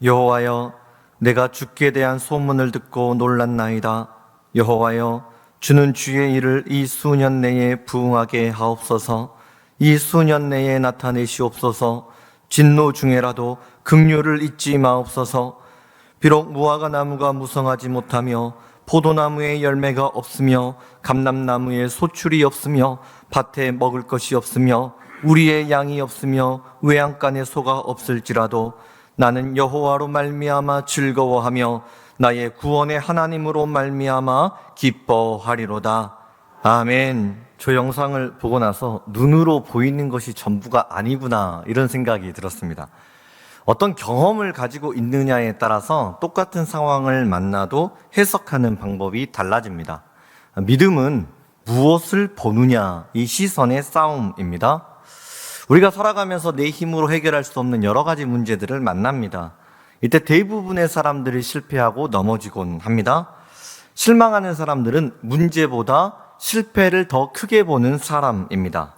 여호와여, 내가 주께 대한 소문을 듣고 놀랐나이다. 여호와여, 주는 주의 일을 이 수년 내에 부응하게 하옵소서. 이 수년 내에 나타내시옵소서. 진노 중에라도 긍휼을 잊지 마옵소서. 비록 무화과 나무가 무성하지 못하며 포도나무에 열매가 없으며 감람나무에 소출이 없으며 밭에 먹을 것이 없으며 우리의 양이 없으며 외양간에 소가 없을지라도 나는 여호와로 말미암아 즐거워하며 나의 구원의 하나님으로 말미암아 기뻐하리로다. 아멘. 저 영상을 보고 나서 눈으로 보이는 것이 전부가 아니구나, 이런 생각이 들었습니다. 어떤 경험을 가지고 있느냐에 따라서 똑같은 상황을 만나도 해석하는 방법이 달라집니다. 믿음은 무엇을 보느냐, 이 시선의 싸움입니다. 우리가 살아가면서 내 힘으로 해결할 수 없는 여러 가지 문제들을 만납니다. 이때 대부분의 사람들이 실패하고 넘어지곤 합니다. 실망하는 사람들은 문제보다 실패를 더 크게 보는 사람입니다.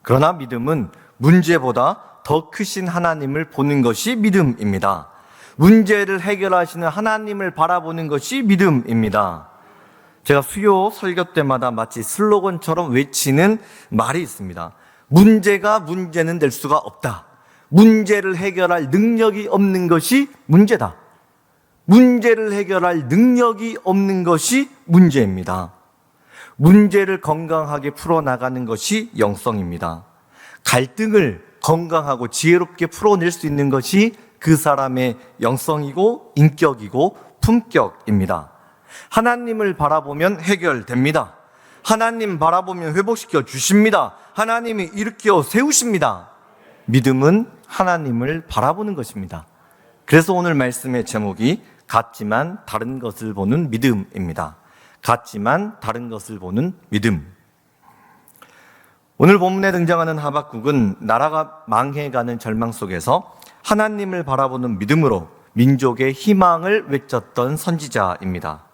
그러나 믿음은 문제보다 더 크신 하나님을 보는 것이 믿음입니다. 문제를 해결하시는 하나님을 바라보는 것이 믿음입니다. 제가 수요 설교 때마다 마치 슬로건처럼 외치는 말이 있습니다. 문제가 문제는 될 수가 없다. 문제를 해결할 능력이 없는 것이 문제다. 문제를 해결할 능력이 없는 것이 문제입니다. 문제를 건강하게 풀어나가는 것이 영성입니다. 갈등을 건강하고 지혜롭게 풀어낼 수 있는 것이 그 사람의 영성이고 인격이고 품격입니다. 하나님을 바라보면 해결됩니다. 하나님 바라보면 회복시켜 주십니다. 하나님이 일으켜 세우십니다. 믿음은 하나님을 바라보는 것입니다. 그래서 오늘 말씀의 제목이 같지만 다른 것을 보는 믿음입니다. 같지만 다른 것을 보는 믿음. 오늘 본문에 등장하는 하박국은 나라가 망해가는 절망 속에서 하나님을 바라보는 믿음으로 민족의 희망을 외쳤던 선지자입니다.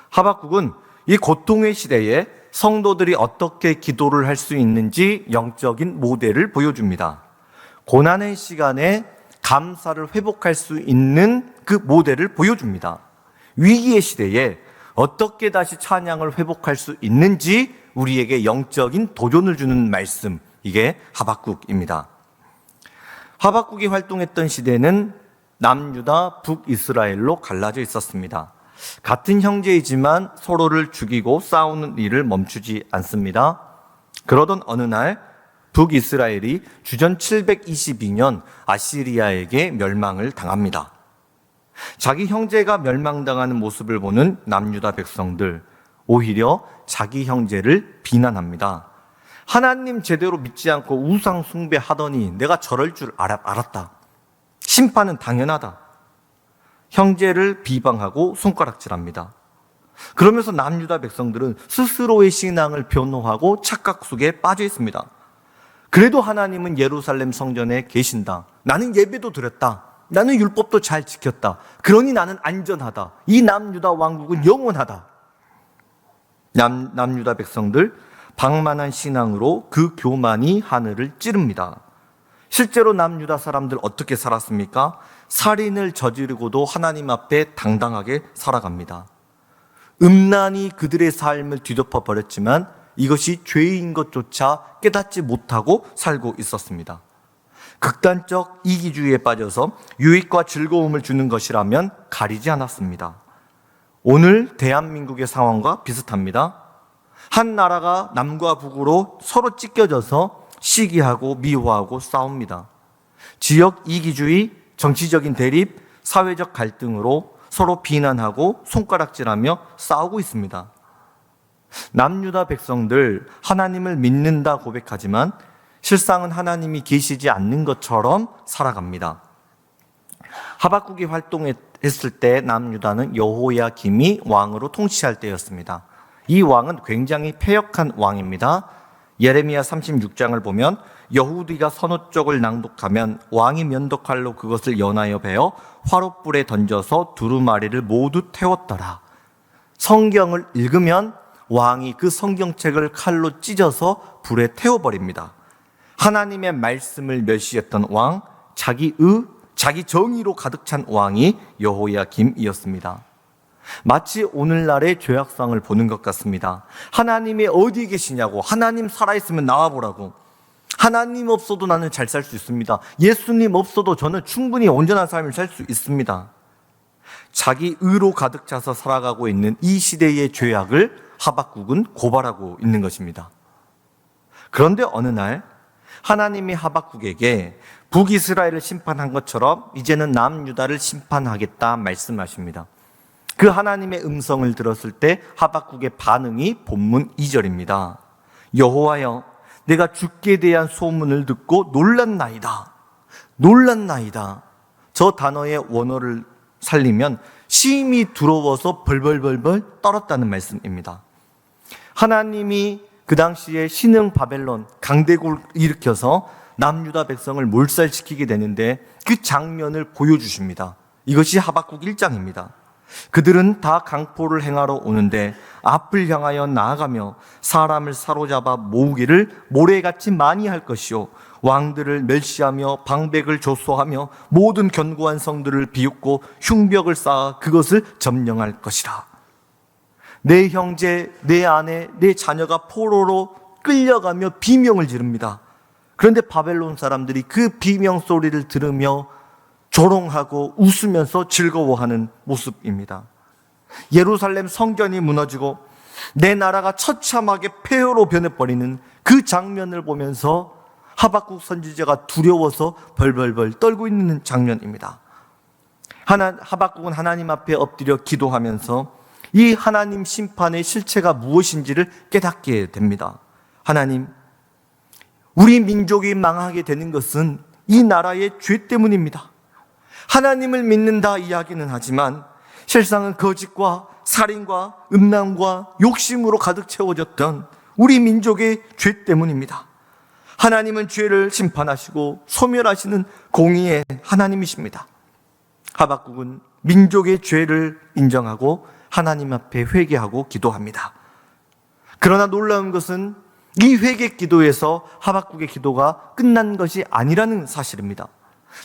하박국은 이 고통의 시대에 성도들이 어떻게 기도를 할 수 있는지 영적인 모델을 보여줍니다. 고난의 시간에 감사를 회복할 수 있는 그 모델을 보여줍니다. 위기의 시대에 어떻게 다시 찬양을 회복할 수 있는지 우리에게 영적인 도전을 주는 말씀, 이게 하박국입니다. 하박국이 활동했던 시대는 남유다, 북이스라엘로 갈라져 있었습니다. 같은 형제이지만 서로를 죽이고 싸우는 일을 멈추지 않습니다. 그러던 어느 날 북이스라엘이 주전 722년 아시리아에게 멸망을 당합니다. 자기 형제가 멸망당하는 모습을 보는 남유다 백성들, 오히려 자기 형제를 비난합니다. 하나님 제대로 믿지 않고 우상 숭배하더니 내가 저럴 줄 알았다. 심판은 당연하다. 형제를 비방하고 손가락질합니다. 그러면서 남유다 백성들은 스스로의 신앙을 변호하고 착각 속에 빠져 있습니다. 그래도 하나님은 예루살렘 성전에 계신다. 나는 예배도 드렸다. 나는 율법도 잘 지켰다. 그러니 나는 안전하다. 이 남유다 왕국은 영원하다. 남유다 백성들 방만한 신앙으로 그 교만이 하늘을 찌릅니다. 실제로 남유다 사람들 어떻게 살았습니까? 살인을 저지르고도 하나님 앞에 당당하게 살아갑니다. 음란이 그들의 삶을 뒤덮어 버렸지만 이것이 죄인 것조차 깨닫지 못하고 살고 있었습니다. 극단적 이기주의에 빠져서 유익과 즐거움을 주는 것이라면 가리지 않았습니다. 오늘 대한민국의 상황과 비슷합니다. 한 나라가 남과 북으로 서로 찢겨져서 시기하고 미워하고 싸웁니다. 지역 이기주의, 정치적인 대립, 사회적 갈등으로 서로 비난하고 손가락질하며 싸우고 있습니다. 남유다 백성들 하나님을 믿는다 고백하지만 실상은 하나님이 계시지 않는 것처럼 살아갑니다. 하박국이 활동했을 때 남유다는 여호야김이 왕으로 통치할 때였습니다. 이 왕은 굉장히 패역한 왕입니다. 예레미야 36장을 보면 여후디가 선호 쪽을 낭독하면 왕이 면도칼로 그것을 연하여 베어 화롯불에 던져서 두루마리를 모두 태웠더라. 성경을 읽으면 왕이 그 성경책을 칼로 찢어서 불에 태워버립니다. 하나님의 말씀을 멸시했던 왕, 자기 자기 정의로 가득 찬 왕이 여호야김이었습니다. 마치 오늘날의 죄악상을 보는 것 같습니다. 하나님이 어디 계시냐고, 하나님 살아있으면 나와보라고, 하나님 없어도 나는 잘 살 수 있습니다, 예수님 없어도 저는 충분히 온전한 삶을 살 수 있습니다. 자기 의로 가득 차서 살아가고 있는 이 시대의 죄악을 하박국은 고발하고 있는 것입니다. 그런데 어느 날 하나님이 하박국에게 북이스라엘을 심판한 것처럼 이제는 남유다를 심판하겠다 말씀하십니다. 그 하나님의 음성을 들었을 때 하박국의 반응이 본문 2절입니다. 여호와여, 내가 주께 대한 소문을 듣고 놀랐나이다. 놀랐나이다. 저 단어의 원어를 살리면 심히 두려워서 벌벌벌벌 떨었다는 말씀입니다. 하나님이 그 당시에 신흥 바벨론 강대국을 일으켜서 남유다 백성을 몰살시키게 되는데 그 장면을 보여주십니다. 이것이 하박국 1장입니다. 그들은 다 강포를 행하러 오는데 앞을 향하여 나아가며 사람을 사로잡아 모으기를 모래같이 많이 할 것이요, 왕들을 멸시하며 방백을 조소하며 모든 견고한 성들을 비웃고 흉벽을 쌓아 그것을 점령할 것이라. 내 형제, 내 아내, 내 자녀가 포로로 끌려가며 비명을 지릅니다. 그런데 바벨론 사람들이 그 비명 소리를 들으며 조롱하고 웃으면서 즐거워하는 모습입니다. 예루살렘 성전이 무너지고 내 나라가 처참하게 폐허로 변해버리는 그 장면을 보면서 하박국 선지자가 두려워서 벌벌벌 떨고 있는 장면입니다. 하박국은 하나님 앞에 엎드려 기도하면서 이 하나님 심판의 실체가 무엇인지를 깨닫게 됩니다. 하나님, 우리 민족이 망하게 되는 것은 이 나라의 죄 때문입니다. 하나님을 믿는다 이야기는 하지만 실상은 거짓과 살인과 음란과 욕심으로 가득 채워졌던 우리 민족의 죄 때문입니다. 하나님은 죄를 심판하시고 소멸하시는 공의의 하나님이십니다. 하박국은 민족의 죄를 인정하고 하나님 앞에 회개하고 기도합니다. 그러나 놀라운 것은 이 회개 기도에서 하박국의 기도가 끝난 것이 아니라는 사실입니다.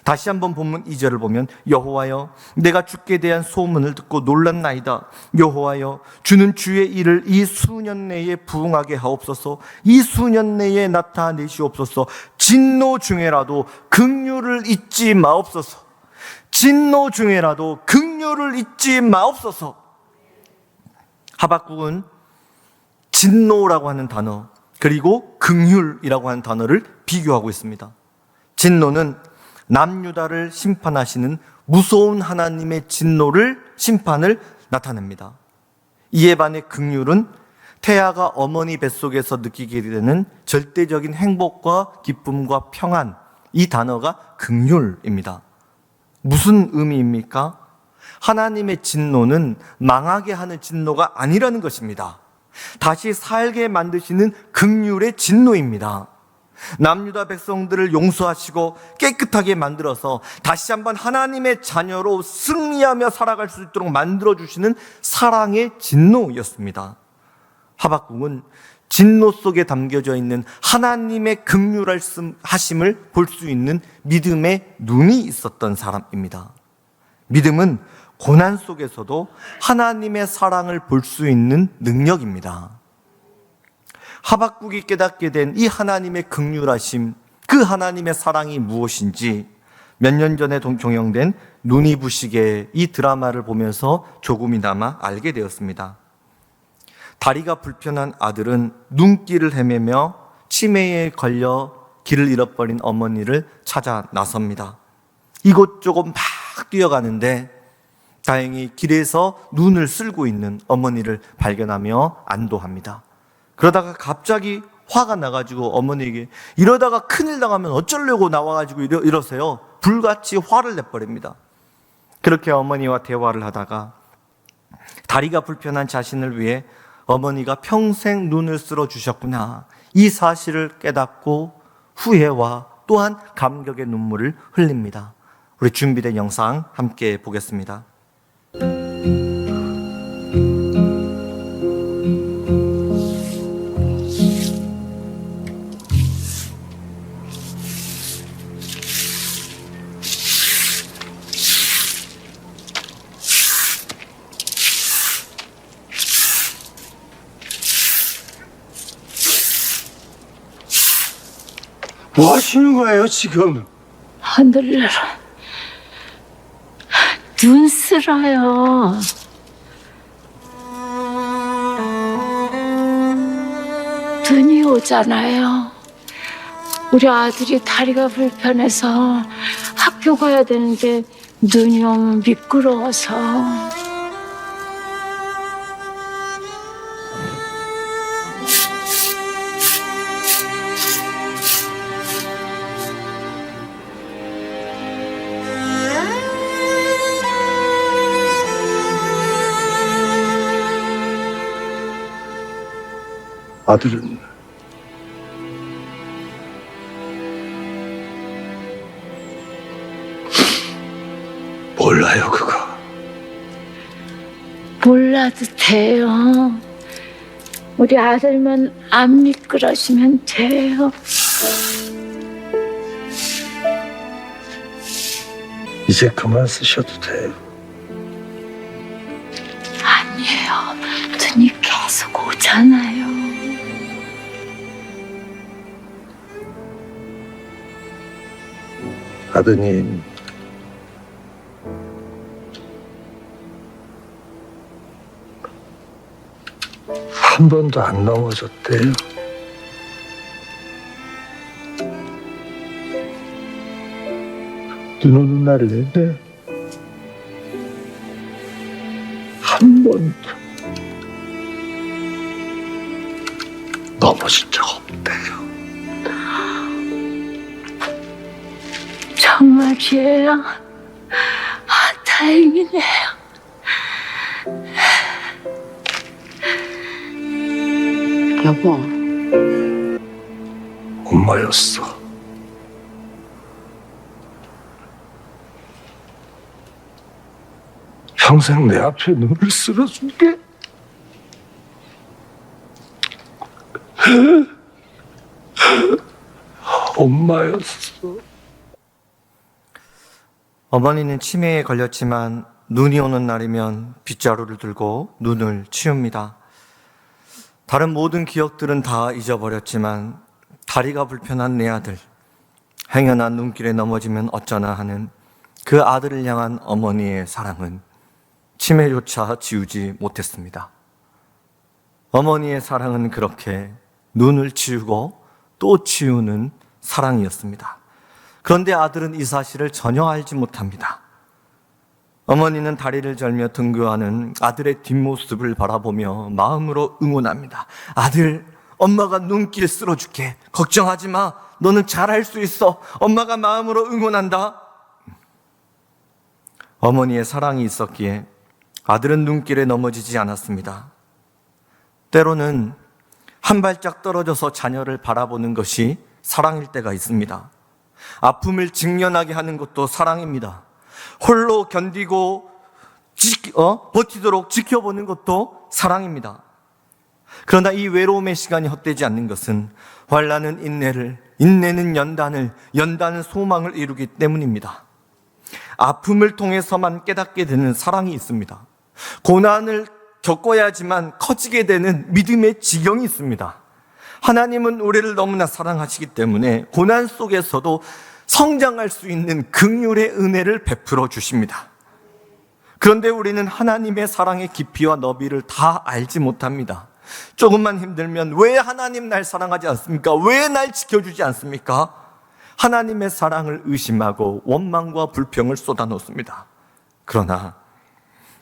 다시 한번 본문 2절을 보면 여호와여, 내가 주께 대한 소문을 듣고 놀랐나이다. 여호와여, 주는 주의 일을 이 수년 내에 부응하게 하옵소서. 이 수년 내에 나타내시옵소서. 진노 중에라도 긍휼을 잊지 마옵소서. 진노 중에라도 긍휼을 잊지 마옵소서. 하박국은 진노라고 하는 단어 그리고 긍휼이라고 하는 단어를 비교하고 있습니다. 진노는 남유다를 심판하시는 무서운 하나님의 심판을 나타냅니다. 이에 반해 긍휼은 태아가 어머니 뱃속에서 느끼게 되는 절대적인 행복과 기쁨과 평안, 이 단어가 긍휼입니다. 무슨 의미입니까? 하나님의 진노는 망하게 하는 진노가 아니라는 것입니다. 다시 살게 만드시는 긍휼의 진노입니다. 남유다 백성들을 용서하시고 깨끗하게 만들어서 다시 한번 하나님의 자녀로 승리하며 살아갈 수 있도록 만들어주시는 사랑의 진노였습니다. 하박국은 진노 속에 담겨져 있는 하나님의 긍휼하심을 볼 수 있는 믿음의 눈이 있었던 사람입니다. 믿음은 고난 속에서도 하나님의 사랑을 볼 수 있는 능력입니다. 하박국이 깨닫게 된 이 하나님의 긍휼하심, 그 하나님의 사랑이 무엇인지 몇 년 전에 종영된 눈이 부시게 이 드라마를 보면서 조금이나마 알게 되었습니다. 다리가 불편한 아들은 눈길을 헤매며 치매에 걸려 길을 잃어버린 어머니를 찾아 나섭니다. 이곳저곳 막 뛰어가는데 다행히 길에서 눈을 쓸고 있는 어머니를 발견하며 안도합니다. 그러다가 갑자기 화가 나가지고 어머니에게 이러다가 큰일 나가면 어쩌려고 나와가지고 이러세요. 불같이 화를 내버립니다. 그렇게 어머니와 대화를 하다가 다리가 불편한 자신을 위해 어머니가 평생 눈을 쓸어 주셨구나, 이 사실을 깨닫고 후회와 또한 감격의 눈물을 흘립니다. 우리 준비된 영상 함께 보겠습니다. 뭐 하시는 거예요, 지금? 하늘나라 눈 쓰라요. 눈이 오잖아요. 우리 아들이 다리가 불편해서 학교 가야 되는데 눈이 오면 미끄러워서. 아들은 몰라요, 그거. 몰라도 돼요. 우리 아들만 안 미끄러지면 돼요. 이제 그만 쓰셔도 돼요. 아니에요. 눈이 계속 오잖아요. 아드님, 한 번도 안 넘어졌대요. 눈 오는 날 내내 한 번도 넘어진 적 없대요. 정말이에요? 다행이네요. 여보, 엄마였어. 평생 내 앞에 눈을 쓸어준 게 엄마였어. 어머니는 치매에 걸렸지만 눈이 오는 날이면 빗자루를 들고 눈을 치웁니다. 다른 모든 기억들은 다 잊어버렸지만 다리가 불편한 내 아들, 행여나 눈길에 넘어지면 어쩌나 하는 그 아들을 향한 어머니의 사랑은 치매조차 지우지 못했습니다. 어머니의 사랑은 그렇게 눈을 치우고 또 치우는 사랑이었습니다. 그런데 아들은 이 사실을 전혀 알지 못합니다. 어머니는 다리를 절며 등교하는 아들의 뒷모습을 바라보며 마음으로 응원합니다. 아들, 엄마가 눈길 쓸어줄게. 걱정하지 마. 너는 잘할 수 있어. 엄마가 마음으로 응원한다. 어머니의 사랑이 있었기에 아들은 눈길에 넘어지지 않았습니다. 때로는 한 발짝 떨어져서 자녀를 바라보는 것이 사랑일 때가 있습니다. 아픔을 직면하게 하는 것도 사랑입니다. 홀로 견디고 버티도록 지켜보는 것도 사랑입니다. 그러나 이 외로움의 시간이 헛되지 않는 것은 환난은 인내를, 인내는 연단을, 연단은 소망을 이루기 때문입니다. 아픔을 통해서만 깨닫게 되는 사랑이 있습니다. 고난을 겪어야지만 커지게 되는 믿음의 지경이 있습니다. 하나님은 우리를 너무나 사랑하시기 때문에 고난 속에서도 성장할 수 있는 긍휼의 은혜를 베풀어 주십니다. 그런데 우리는 하나님의 사랑의 깊이와 너비를 다 알지 못합니다. 조금만 힘들면 왜 하나님 날 사랑하지 않습니까? 왜 날 지켜주지 않습니까? 하나님의 사랑을 의심하고 원망과 불평을 쏟아놓습니다. 그러나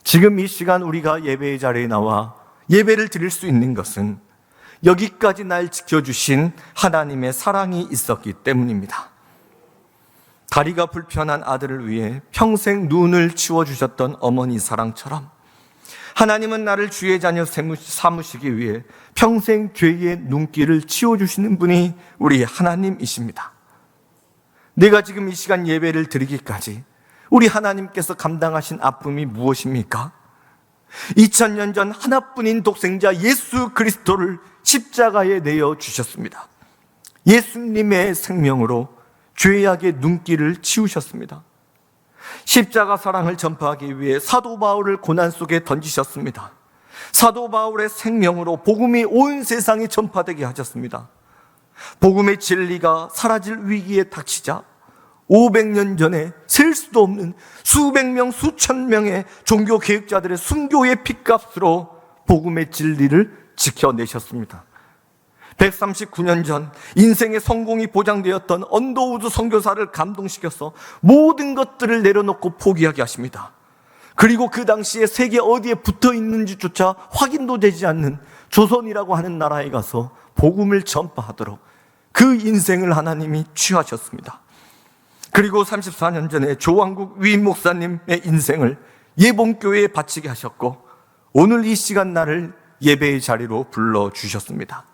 지금 이 시간 우리가 예배의 자리에 나와 예배를 드릴 수 있는 것은 여기까지 날 지켜주신 하나님의 사랑이 있었기 때문입니다. 다리가 불편한 아들을 위해 평생 눈을 치워주셨던 어머니 사랑처럼 하나님은 나를 주의 자녀 삼으시기 위해 평생 죄의 눈길을 치워주시는 분이 우리 하나님이십니다. 내가 지금 이 시간 예배를 드리기까지 우리 하나님께서 감당하신 아픔이 무엇입니까? 2000년 전 하나뿐인 독생자 예수 그리스도를 십자가에 내어 주셨습니다. 예수님의 생명으로 죄악의 눈길을 치우셨습니다. 십자가 사랑을 전파하기 위해 사도 바울을 고난 속에 던지셨습니다. 사도 바울의 생명으로 복음이 온 세상에 전파되게 하셨습니다. 복음의 진리가 사라질 위기에 닥치자 500년 전에 셀 수도 없는 수백 명, 수천 명의 종교 개혁자들의 순교의 핏값으로 복음의 진리를 지켜내셨습니다. 139년 전 인생의 성공이 보장되었던 언더우드 선교사를 감동시켜서 모든 것들을 내려놓고 포기하게 하십니다. 그리고 그 당시에 세계 어디에 붙어 있는지조차 확인도 되지 않는 조선이라고 하는 나라에 가서 복음을 전파하도록 그 인생을 하나님이 취하셨습니다. 그리고 34년 전에 조왕국 위임 목사님의 인생을 예봉교회에 바치게 하셨고 오늘 이 시간 나를 예배의 자리로 불러주셨습니다.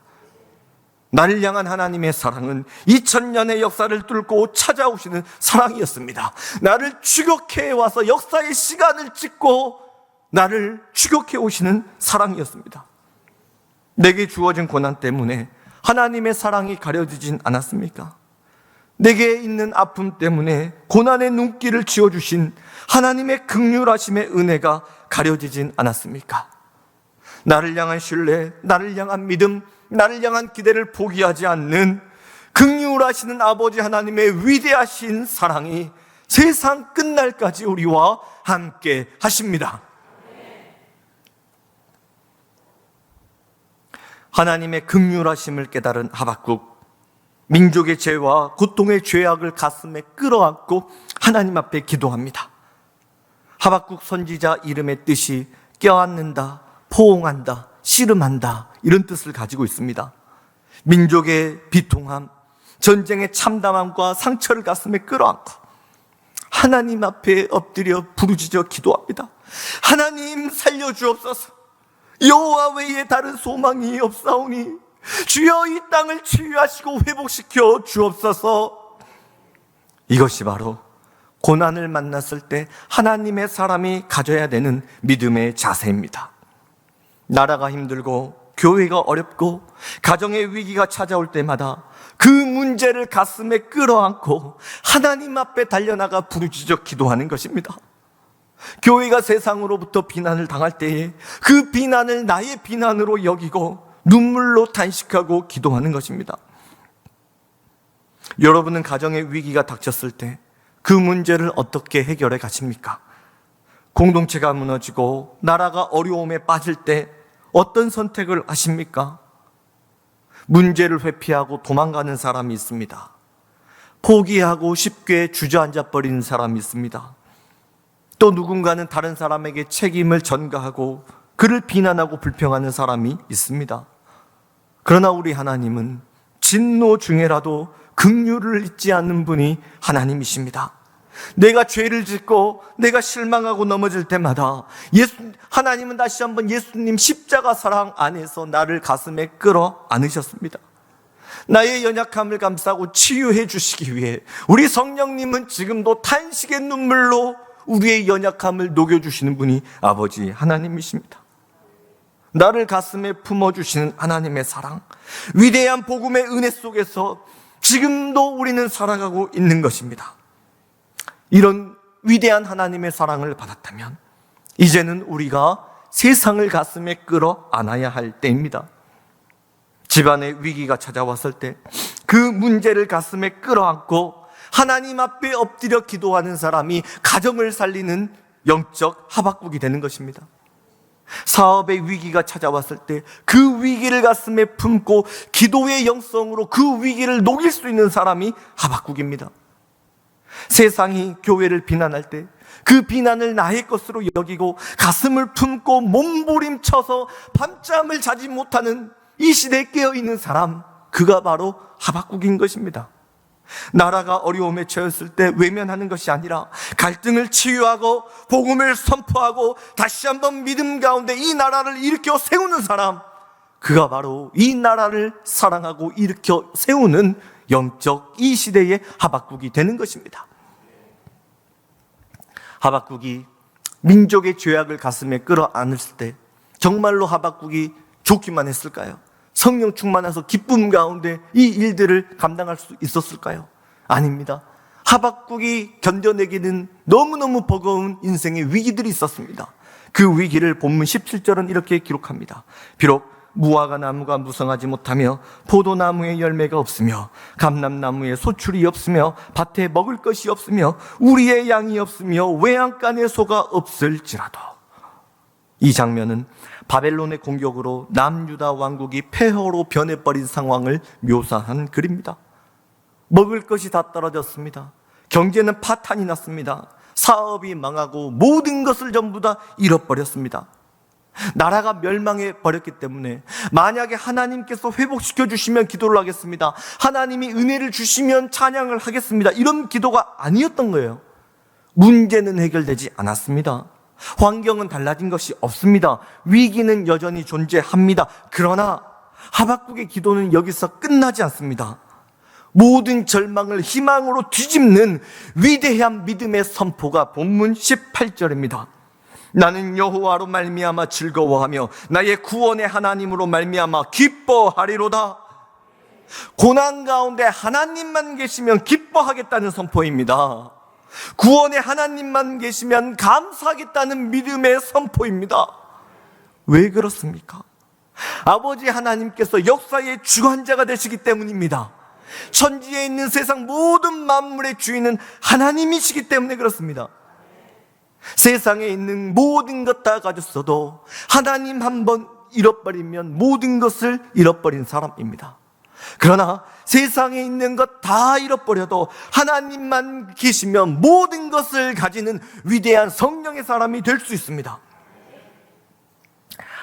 나를 향한 하나님의 사랑은 2000년의 역사를 뚫고 찾아오시는 사랑이었습니다. 나를 추격해 와서 역사의 시간을 찍고 나를 추격해 오시는 사랑이었습니다. 내게 주어진 고난 때문에 하나님의 사랑이 가려지진 않았습니까? 내게 있는 아픔 때문에 고난의 눈길을 지어주신 하나님의 긍휼하심의 은혜가 가려지진 않았습니까? 나를 향한 신뢰, 나를 향한 믿음, 나를 향한 기대를 포기하지 않는 긍휼하시는 아버지 하나님의 위대하신 사랑이 세상 끝날까지 우리와 함께 하십니다. 하나님의 긍휼하심을 깨달은 하박국, 민족의 죄와 고통의 죄악을 가슴에 끌어안고 하나님 앞에 기도합니다. 하박국 선지자 이름의 뜻이 껴안는다, 포옹한다, 씨름한다 이런 뜻을 가지고 있습니다. 민족의 비통함, 전쟁의 참담함과 상처를 가슴에 끌어안고 하나님 앞에 엎드려 부르짖어 기도합니다. 하나님 살려주옵소서. 여호와 외에 다른 소망이 없사오니 주여 이 땅을 치유하시고 회복시켜 주옵소서. 이것이 바로 고난을 만났을 때 하나님의 사람이 가져야 되는 믿음의 자세입니다. 나라가 힘들고 교회가 어렵고 가정의 위기가 찾아올 때마다 그 문제를 가슴에 끌어안고 하나님 앞에 달려나가 부르짖어 기도하는 것입니다. 교회가 세상으로부터 비난을 당할 때에 그 비난을 나의 비난으로 여기고 눈물로 단식하고 기도하는 것입니다. 여러분은 가정의 위기가 닥쳤을 때 그 문제를 어떻게 해결해 가십니까? 공동체가 무너지고 나라가 어려움에 빠질 때 어떤 선택을 하십니까? 문제를 회피하고 도망가는 사람이 있습니다. 포기하고 쉽게 주저앉아 버리는 사람이 있습니다. 또 누군가는 다른 사람에게 책임을 전가하고 그를 비난하고 불평하는 사람이 있습니다. 그러나 우리 하나님은 진노 중에라도 긍휼을 잊지 않는 분이 하나님이십니다. 내가 죄를 짓고 내가 실망하고 넘어질 때마다 하나님은 다시 한번 예수님 십자가 사랑 안에서 나를 가슴에 끌어 안으셨습니다. 나의 연약함을 감싸고 치유해 주시기 위해 우리 성령님은 지금도 탄식의 눈물로 우리의 연약함을 녹여주시는 분이 아버지 하나님이십니다. 나를 가슴에 품어주시는 하나님의 사랑, 위대한 복음의 은혜 속에서 지금도 우리는 살아가고 있는 것입니다. 이런 위대한 하나님의 사랑을 받았다면 이제는 우리가 세상을 가슴에 끌어 안아야 할 때입니다. 집안의 위기가 찾아왔을 때 그 문제를 가슴에 끌어안고 하나님 앞에 엎드려 기도하는 사람이 가정을 살리는 영적 하박국이 되는 것입니다. 사업의 위기가 찾아왔을 때 그 위기를 가슴에 품고 기도의 영성으로 그 위기를 녹일 수 있는 사람이 하박국입니다. 세상이 교회를 비난할 때 그 비난을 나의 것으로 여기고 가슴을 품고 몸부림쳐서 밤잠을 자지 못하는 이 시대에 깨어있는 사람, 그가 바로 하박국인 것입니다. 나라가 어려움에 처했을 때 외면하는 것이 아니라 갈등을 치유하고 복음을 선포하고 다시 한번 믿음 가운데 이 나라를 일으켜 세우는 사람, 그가 바로 이 나라를 사랑하고 일으켜 세우는 영적 이 시대의 하박국이 되는 것입니다. 하박국이 민족의 죄악을 가슴에 끌어안을 때 정말로 하박국이 좋기만 했을까요? 성령 충만해서 기쁨 가운데 이 일들을 감당할 수 있었을까요? 아닙니다. 하박국이 견뎌내기는 너무너무 버거운 인생의 위기들이 있었습니다. 그 위기를 본문 17절은 이렇게 기록합니다. 비록 무화과 나무가 무성하지 못하며 포도나무에 열매가 없으며 감람나무에 소출이 없으며 밭에 먹을 것이 없으며 우리의 양이 없으며 외양간에 소가 없을지라도. 이 장면은 바벨론의 공격으로 남유다 왕국이 폐허로 변해버린 상황을 묘사한 글입니다. 먹을 것이 다 떨어졌습니다. 경제는 파탄이 났습니다. 사업이 망하고 모든 것을 전부 다 잃어버렸습니다. 나라가 멸망해 버렸기 때문에 만약에 하나님께서 회복시켜 주시면 기도를 하겠습니다. 하나님이 은혜를 주시면 찬양을 하겠습니다. 이런 기도가 아니었던 거예요. 문제는 해결되지 않았습니다. 환경은 달라진 것이 없습니다. 위기는 여전히 존재합니다. 그러나 하박국의 기도는 여기서 끝나지 않습니다. 모든 절망을 희망으로 뒤집는 위대한 믿음의 선포가 본문 18절입니다. 나는 여호와로 말미암아 즐거워하며 나의 구원의 하나님으로 말미암아 기뻐하리로다. 고난 가운데 하나님만 계시면 기뻐하겠다는 선포입니다. 구원의 하나님만 계시면 감사하겠다는 믿음의 선포입니다. 왜 그렇습니까? 아버지 하나님께서 역사의 주관자가 되시기 때문입니다. 천지에 있는 세상 모든 만물의 주인은 하나님이시기 때문에 그렇습니다. 세상에 있는 모든 것 다 가졌어도 하나님 한번 잃어버리면 모든 것을 잃어버린 사람입니다. 그러나 세상에 있는 것 다 잃어버려도 하나님만 계시면 모든 것을 가지는 위대한 성령의 사람이 될 수 있습니다.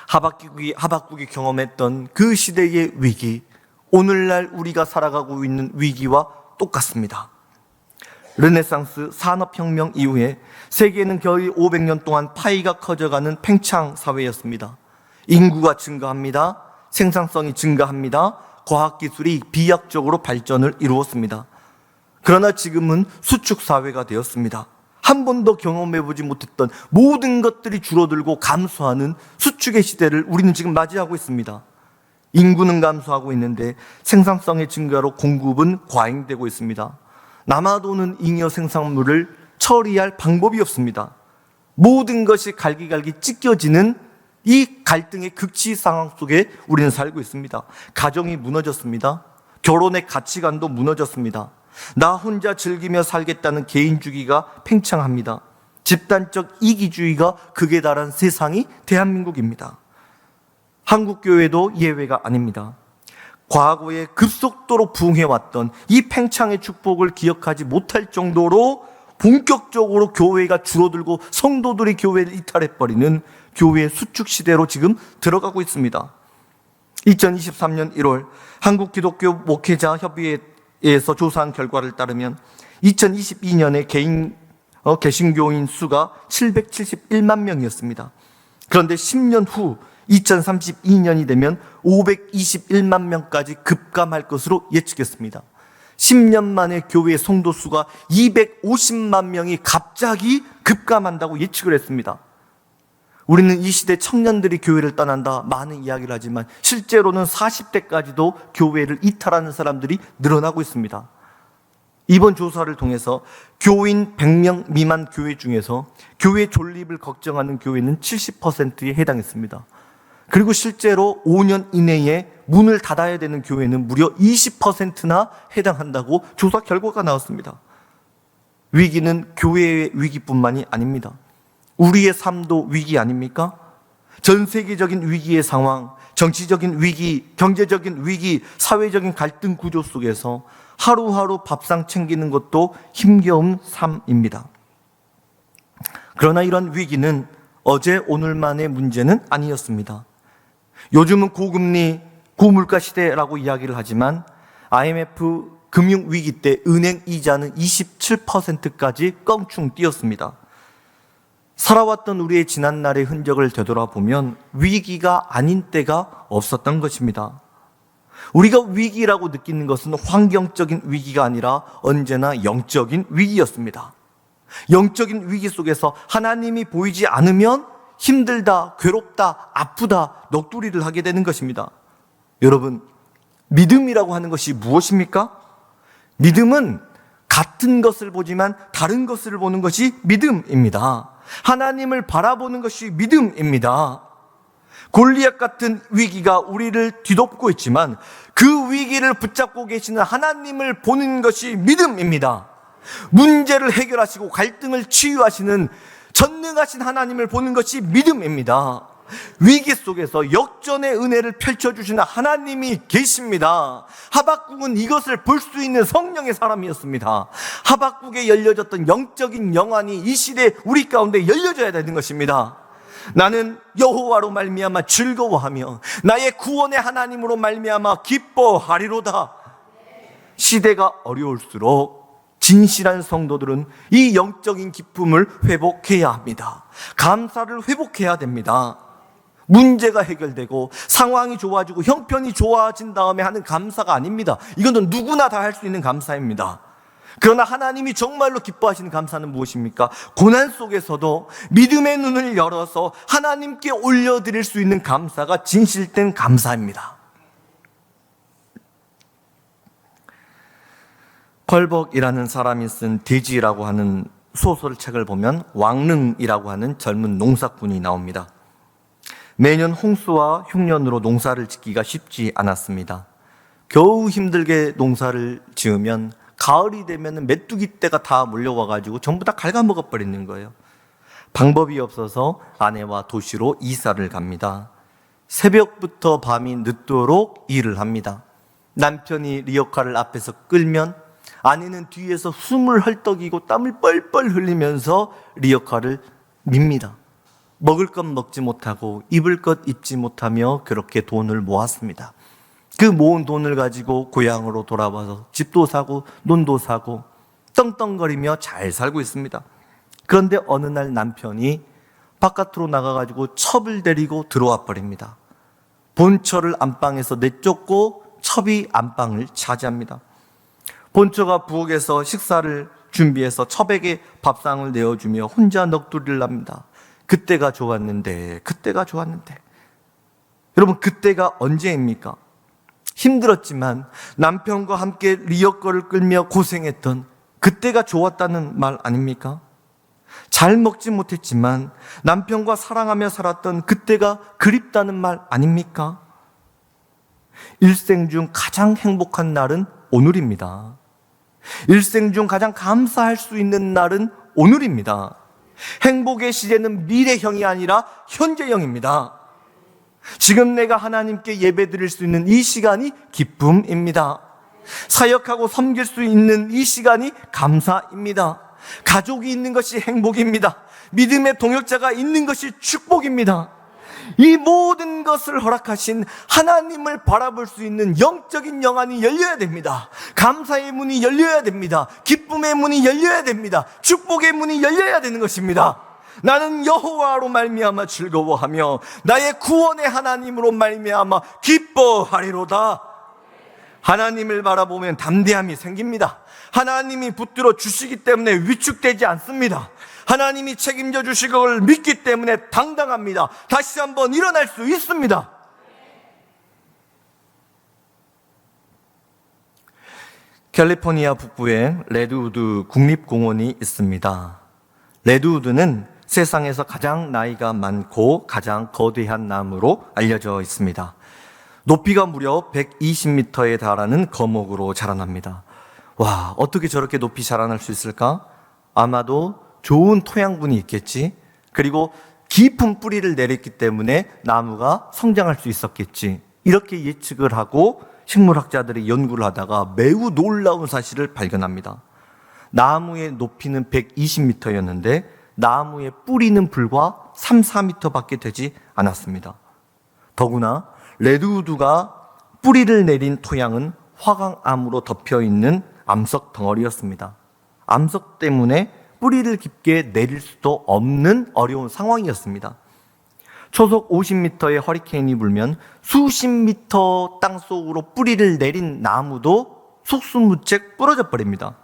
하박국이 경험했던 그 시대의 위기, 오늘날 우리가 살아가고 있는 위기와 똑같습니다. 르네상스 산업혁명 이후에 세계는 거의 500년 동안 파이가 커져가는 팽창 사회였습니다. 인구가 증가합니다. 생산성이 증가합니다. 과학기술이 비약적으로 발전을 이루었습니다. 그러나 지금은 수축 사회가 되었습니다. 한 번도 경험해보지 못했던 모든 것들이 줄어들고 감소하는 수축의 시대를 우리는 지금 맞이하고 있습니다. 인구는 감소하고 있는데 생산성의 증가로 공급은 과잉되고 있습니다. 남아도는 잉여 생산물을 처리할 방법이 없습니다. 모든 것이 갈기갈기 찢겨지는 이 갈등의 극치 상황 속에 우리는 살고 있습니다. 가정이 무너졌습니다. 결혼의 가치관도 무너졌습니다. 나 혼자 즐기며 살겠다는 개인주의가 팽창합니다. 집단적 이기주의가 극에 달한 세상이 대한민국입니다. 한국교회도 예외가 아닙니다. 과거에 급속도로 부흥해왔던 이 팽창의 축복을 기억하지 못할 정도로 본격적으로 교회가 줄어들고 성도들이 교회를 이탈해버리는 교회의 수축 시대로 지금 들어가고 있습니다. 2023년 1월 한국기독교 목회자 협의회에서 조사한 결과를 따르면 2022년에 개신교인 수가 771만 명이었습니다. 그런데 10년 후 2032년이 되면 521만 명까지 급감할 것으로 예측했습니다. 10년 만에 교회 성도 수가 250만 명이 갑자기 급감한다고 예측을 했습니다. 우리는 이 시대 청년들이 교회를 떠난다 많은 이야기를 하지만 실제로는 40대까지도 교회를 이탈하는 사람들이 늘어나고 있습니다. 이번 조사를 통해서 교인 100명 미만 교회 중에서 교회 존립을 걱정하는 교회는 70%에 해당했습니다. 그리고 실제로 5년 이내에 문을 닫아야 되는 교회는 무려 20%나 해당한다고 조사 결과가 나왔습니다. 위기는 교회의 위기뿐만이 아닙니다. 우리의 삶도 위기 아닙니까? 전 세계적인 위기의 상황, 정치적인 위기, 경제적인 위기, 사회적인 갈등 구조 속에서 하루하루 밥상 챙기는 것도 힘겨운 삶입니다. 그러나 이런 위기는 어제 오늘만의 문제는 아니었습니다. 요즘은 고금리, 고물가 시대라고 이야기를 하지만 IMF 금융위기 때 은행 이자는 27%까지 껑충 뛰었습니다. 살아왔던 우리의 지난날의 흔적을 되돌아보면 위기가 아닌 때가 없었던 것입니다. 우리가 위기라고 느끼는 것은 환경적인 위기가 아니라 언제나 영적인 위기였습니다. 영적인 위기 속에서 하나님이 보이지 않으면 힘들다, 괴롭다, 아프다, 넋두리를 하게 되는 것입니다. 여러분, 믿음이라고 하는 것이 무엇입니까? 믿음은 같은 것을 보지만 다른 것을 보는 것이 믿음입니다. 하나님을 바라보는 것이 믿음입니다. 골리앗 같은 위기가 우리를 뒤덮고 있지만 그 위기를 붙잡고 계시는 하나님을 보는 것이 믿음입니다. 문제를 해결하시고 갈등을 치유하시는 전능하신 하나님을 보는 것이 믿음입니다. 위기 속에서 역전의 은혜를 펼쳐주시는 하나님이 계십니다. 하박국은 이것을 볼 수 있는 성령의 사람이었습니다. 하박국에 열려졌던 영적인 영안이 이 시대에 우리 가운데 열려져야 되는 것입니다. 나는 여호와로 말미암아 즐거워하며 나의 구원의 하나님으로 말미암아 기뻐하리로다. 시대가 어려울수록 진실한 성도들은 이 영적인 기쁨을 회복해야 합니다. 감사를 회복해야 됩니다. 문제가 해결되고 상황이 좋아지고 형편이 좋아진 다음에 하는 감사가 아닙니다. 이거는 누구나 다 할 수 있는 감사입니다. 그러나 하나님이 정말로 기뻐하시는 감사는 무엇입니까? 고난 속에서도 믿음의 눈을 열어서 하나님께 올려드릴 수 있는 감사가 진실된 감사입니다. 펄벅이라는 사람이 쓴 돼지라고 하는 소설책을 보면 왕릉이라고 하는 젊은 농사꾼이 나옵니다. 매년 홍수와 흉년으로 농사를 짓기가 쉽지 않았습니다. 겨우 힘들게 농사를 지으면 가을이 되면 메뚜기 떼가 다 몰려와가지고 전부 다 갉아먹어버리는 거예요. 방법이 없어서 아내와 도시로 이사를 갑니다. 새벽부터 밤이 늦도록 일을 합니다. 남편이 리어카를 앞에서 끌면 아내는 뒤에서 숨을 헐떡이고 땀을 뻘뻘 흘리면서 리어카를 밉니다. 먹을 것 먹지 못하고 입을 것 입지 못하며 그렇게 돈을 모았습니다. 그 모은 돈을 가지고 고향으로 돌아와서 집도 사고 논도 사고 떵떵거리며 잘 살고 있습니다. 그런데 어느 날 남편이 바깥으로 나가가지고 첩을 데리고 들어와 버립니다. 본처를 안방에서 내쫓고 첩이 안방을 차지합니다. 본처가 부엌에서 식사를 준비해서 첩에게 밥상을 내어주며 혼자 넋두리를 합니다. 그때가 좋았는데, 그때가 좋았는데. 여러분, 그때가 언제입니까? 힘들었지만 남편과 함께 리어커를 끌며 고생했던 그때가 좋았다는 말 아닙니까? 잘 먹지 못했지만 남편과 사랑하며 살았던 그때가 그립다는 말 아닙니까? 일생 중 가장 행복한 날은 오늘입니다. 일생 중 가장 감사할 수 있는 날은 오늘입니다. 행복의 시제는 미래형이 아니라 현재형입니다. 지금 내가 하나님께 예배드릴 수 있는 이 시간이 기쁨입니다. 사역하고 섬길 수 있는 이 시간이 감사입니다. 가족이 있는 것이 행복입니다. 믿음의 동역자가 있는 것이 축복입니다. 이 모든 것을 허락하신 하나님을 바라볼 수 있는 영적인 영안이 열려야 됩니다. 감사의 문이 열려야 됩니다. 기쁨의 문이 열려야 됩니다. 축복의 문이 열려야 되는 것입니다. 나는 여호와로 말미암아 즐거워하며 나의 구원의 하나님으로 말미암아 기뻐하리로다. 하나님을 바라보면 담대함이 생깁니다. 하나님이 붙들어 주시기 때문에 위축되지 않습니다. 하나님이 책임져 주실 걸 믿기 때문에 당당합니다. 다시 한번 일어날 수 있습니다. 캘리포니아 북부에 레드우드 국립공원이 있습니다. 레드우드는 세상에서 가장 나이가 많고 가장 거대한 나무로 알려져 있습니다. 높이가 무려 120m에 달하는 거목으로 자라납니다. 와, 어떻게 저렇게 높이 자라날 수 있을까? 아마도 좋은 토양분이 있겠지. 그리고 깊은 뿌리를 내렸기 때문에 나무가 성장할 수 있었겠지. 이렇게 예측을 하고 식물학자들이 연구를 하다가 매우 놀라운 사실을 발견합니다. 나무의 높이는 120m였는데 나무의 뿌리는 불과 3, 4m밖에 되지 않았습니다. 더구나 레드우드가 뿌리를 내린 토양은 화강암으로 덮여있는 암석 덩어리였습니다. 암석 때문에 뿌리를 깊게 내릴 수도 없는 어려운 상황이었습니다. 초속 50m의 허리케인이 불면 수십 미터 땅속으로 뿌리를 내린 나무도 속수무책 부러져 버립니다.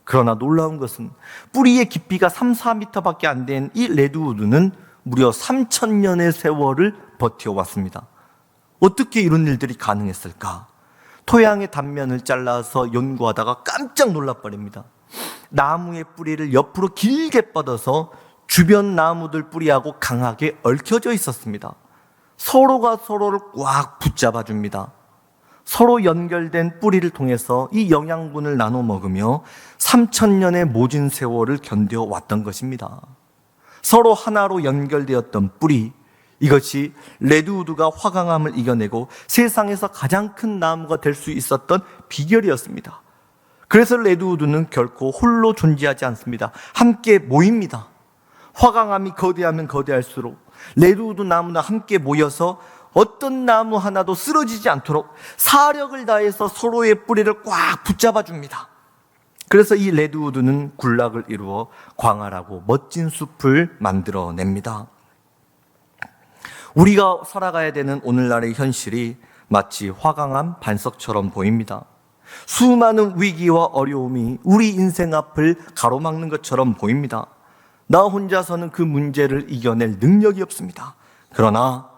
그러나 놀라운 것은 뿌리의 깊이가 3, 4m밖에 안 된 이 레드우드는 무려 3,000년의 세월을 버텨왔습니다. 어떻게 이런 일들이 가능했을까? 토양의 단면을 잘라서 연구하다가 깜짝 놀라버립니다. 나무의 뿌리를 옆으로 길게 뻗어서 주변 나무들 뿌리하고 강하게 얽혀져 있었습니다. 서로가 서로를 꽉 붙잡아 줍니다. 서로 연결된 뿌리를 통해서 이 영양분을 나눠 먹으며 3,000년의 모진 세월을 견뎌왔던 것입니다. 서로 하나로 연결되었던 뿌리, 이것이 레드우드가 화강암을 이겨내고 세상에서 가장 큰 나무가 될 수 있었던 비결이었습니다. 그래서 레드우드는 결코 홀로 존재하지 않습니다. 함께 모입니다. 화강암이 거대하면 거대할수록 레드우드 나무나 함께 모여서 어떤 나무 하나도 쓰러지지 않도록 사력을 다해서 서로의 뿌리를 꽉 붙잡아 줍니다. 그래서 이 레드우드는 군락을 이루어 광활하고 멋진 숲을 만들어냅니다. 우리가 살아가야 되는 오늘날의 현실이 마치 화강암 반석처럼 보입니다. 수많은 위기와 어려움이 우리 인생 앞을 가로막는 것처럼 보입니다. 나 혼자서는 그 문제를 이겨낼 능력이 없습니다. 그러나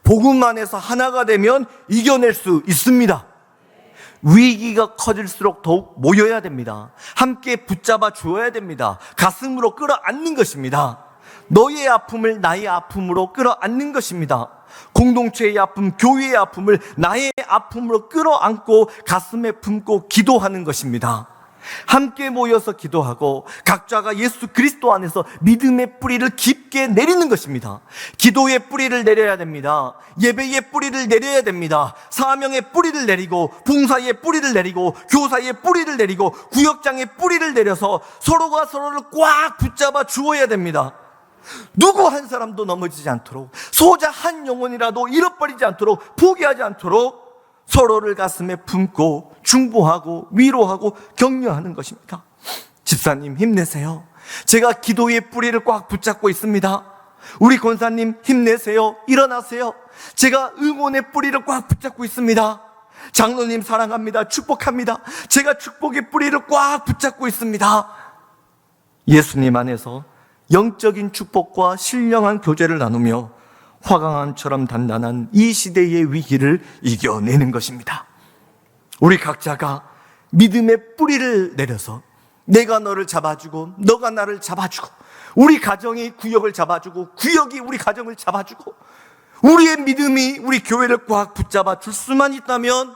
복음 안에서 하나가 되면 이겨낼 수 있습니다. 위기가 커질수록 더욱 모여야 됩니다. 함께 붙잡아 주어야 됩니다. 가슴으로 끌어안는 것입니다. 너의 아픔을 나의 아픔으로 끌어안는 것입니다. 공동체의 아픔, 교회의 아픔을 나의 아픔으로 끌어안고 가슴에 품고 기도하는 것입니다. 함께 모여서 기도하고 각자가 예수 그리스도 안에서 믿음의 뿌리를 깊게 내리는 것입니다. 기도의 뿌리를 내려야 됩니다. 예배의 뿌리를 내려야 됩니다. 사명의 뿌리를 내리고 봉사의 뿌리를 내리고 교사의 뿌리를 내리고 구역장의 뿌리를 내려서 서로가 서로를 꽉 붙잡아 주어야 됩니다. 누구 한 사람도 넘어지지 않도록, 소자 한 영혼이라도 잃어버리지 않도록, 포기하지 않도록 서로를 가슴에 품고 중보하고 위로하고 격려하는 것입니다. 집사님 힘내세요. 제가 기도의 뿌리를 꽉 붙잡고 있습니다. 우리 권사님 힘내세요. 일어나세요. 제가 응원의 뿌리를 꽉 붙잡고 있습니다. 장로님 사랑합니다. 축복합니다. 제가 축복의 뿌리를 꽉 붙잡고 있습니다. 예수님 안에서 영적인 축복과 신령한 교제를 나누며 화강암처럼 단단한 이 시대의 위기를 이겨내는 것입니다. 우리 각자가 믿음의 뿌리를 내려서 내가 너를 잡아주고 너가 나를 잡아주고 우리 가정이 구역을 잡아주고 구역이 우리 가정을 잡아주고 우리의 믿음이 우리 교회를 꽉 붙잡아 줄 수만 있다면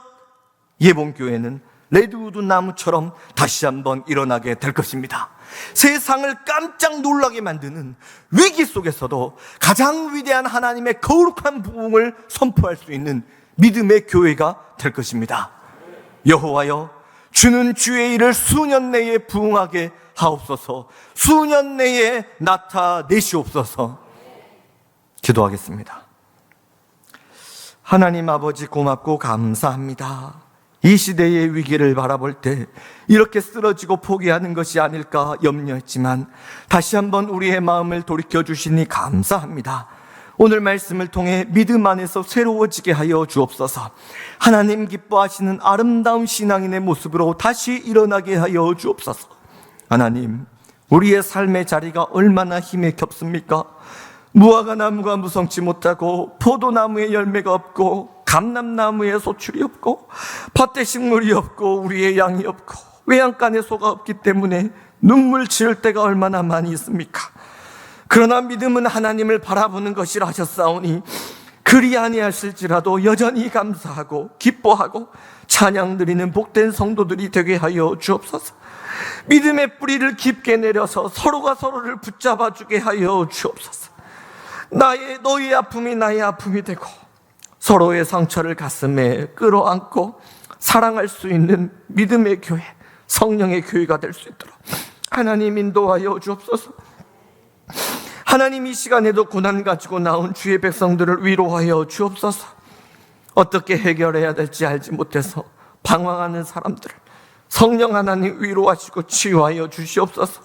예봉교회는 레드우드 나무처럼 다시 한번 일어나게 될 것입니다. 세상을 깜짝 놀라게 만드는 위기 속에서도 가장 위대한 하나님의 거룩한 부흥을 선포할 수 있는 믿음의 교회가 될 것입니다. 여호와여, 주는 주의 일을 수년 내에 부흥하게 하옵소서. 수년 내에 나타내시옵소서. 기도하겠습니다. 하나님 아버지 고맙고 감사합니다. 이 시대의 위기를 바라볼 때 이렇게 쓰러지고 포기하는 것이 아닐까 염려했지만 다시 한번 우리의 마음을 돌이켜 주시니 감사합니다. 오늘 말씀을 통해 믿음 안에서 새로워지게 하여 주옵소서. 하나님 기뻐하시는 아름다운 신앙인의 모습으로 다시 일어나게 하여 주옵소서. 하나님, 우리의 삶의 자리가 얼마나 힘에 겹습니까? 무화과 나무가 무성치 못하고 포도나무에 열매가 없고 감람나무에 소출이 없고 밭에 식물이 없고 우리의 양이 없고 외양간에 소가 없기 때문에 눈물 지을 때가 얼마나 많이 있습니까? 그러나 믿음은 하나님을 바라보는 것이라 하셨사오니 그리 아니하실지라도 여전히 감사하고 기뻐하고 찬양 드리는 복된 성도들이 되게 하여 주옵소서. 믿음의 뿌리를 깊게 내려서 서로가 서로를 붙잡아 주게 하여 주옵소서. 너의 아픔이 나의 아픔이 되고 서로의 상처를 가슴에 끌어안고 사랑할 수 있는 믿음의 교회, 성령의 교회가 될 수 있도록 하나님 인도하여 주옵소서. 하나님 이 시간에도 고난 가지고 나온 주의 백성들을 위로하여 주옵소서. 어떻게 해결해야 될지 알지 못해서 방황하는 사람들을 성령 하나님 위로하시고 치유하여 주시옵소서.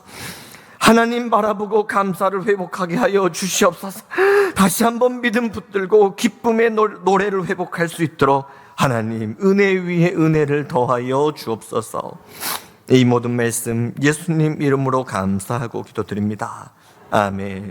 하나님 바라보고 감사를 회복하게 하여 주시옵소서. 다시 한번 믿음 붙들고 기쁨의 노래를 회복할 수 있도록 하나님 은혜 위에 은혜를 더하여 주옵소서. 이 모든 말씀 예수님 이름으로 감사하고 기도드립니다. 아멘.